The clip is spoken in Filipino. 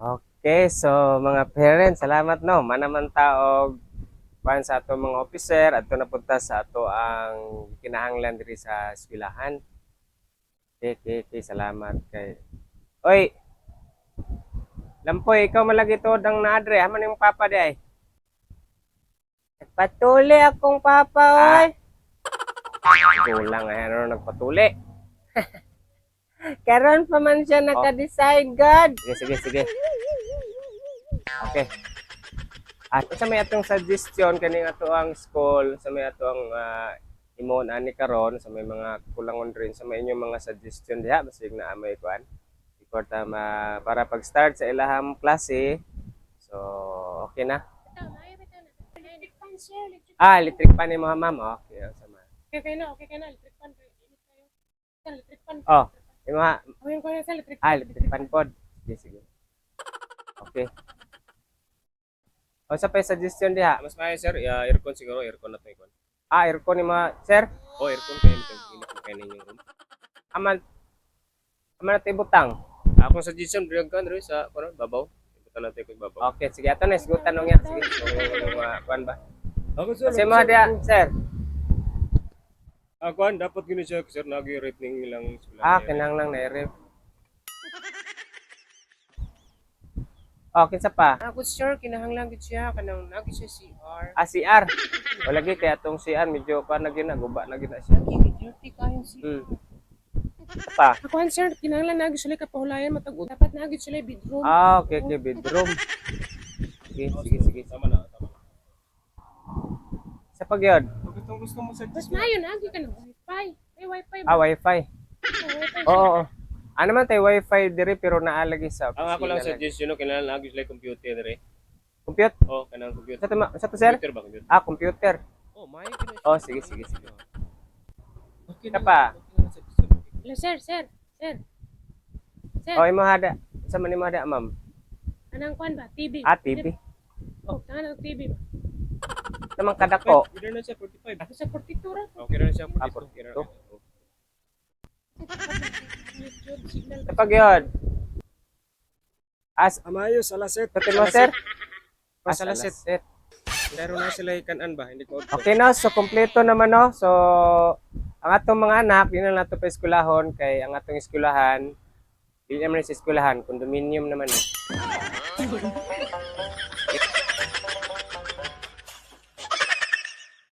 Okay, so mga parents, salamat no. Manaman taog ban sa ato mga officer adto napunta sa ato ang kinahanglan diri sa eskwelahan. Okay, salamat kay. Oy, Lampoy, ikaw malagi to dang naadre, haman yung papa di ay. Nagpatuli akong papa, oy. Kulang ay ano nagpatuli. Karon pa man siya naka-decide, God. Sige. Okay. At sa may atong suggestion kaning ato ang school, sa may ato ang imon ani karon sa may mga kulangon rin sa may inyong mga suggestion diha basig na amay kuan. Importa para pag-start sa ilahang klase. So, okay na. Electric pan ni mo ma'am. Okay, ang sama. Okay ka na, electric pan. Electric pan. Oh, imo ha. Ayun ko na sa electric Electric pan pod. Sige. Okay. O sa pa suggestion diha. Mas maayo sir, aircon siguro, aircon na to ikon. Aircon ni mo, sir. Oh, aircon kayo nito, init kayo ninyong room. Aman natin butang. Akong suggestion, drag ka rin sa babaw. Ibutan natin ko babaw. Okay, sige. Ato na, isgutan nung yan. Sige, kuan ba? Ako sir, Kasi mo dia, sir. kuan dapat gini siya sir, nag-rate ning ilang sila. Kinang lang na-ref. Okay, sa pa. Ako sure, kinahanglan gid siya kanang nagi siya CR. CR. O lagi kaya itong CR, medyo pa na ginaguba na gina siya. Lagi dirty kayo CR. Pa. Ako ang sir, kinahanglan nagi sila kapahulayan matag dapat nagi sila bedroom. Okay, bedroom. Sige. Tama na. Sa pagyod. Gusto mo sa Mas mayo nagi ka ng wifi. May wifi ba? Wifi. Wifi. Oo. Ano man tayo wifi diri pero naalagi sa Ang ako lang opisina suggestion no, kailangan lagi sila computer dire. Compute? Oh, kanang computer. Sa to sir? Computer ba computer? Computer. Oh, may kina. Oh, sige. Okay Sa pa. Hello, sir. Sir. Imo hada. Sa man imo hada, ma'am? Anang kwan ba? TV. TV. Oh, tangan ng TV ba? Namang kadako. Kira na siya 45. Ako sa partitura. Oh, kira na siya 42. 42. YouTube signal. Sa pagyod. Amayo sa laset. Sa mo sir? Sa laset. Pero na sila ikanan ba? Hindi ko. Okay na, so kompleto naman no. So ang atong mga anak, di na nato pa eskwelahon kay ang atong eskwelahan, di naman sa eskwelahan, condominium naman eh.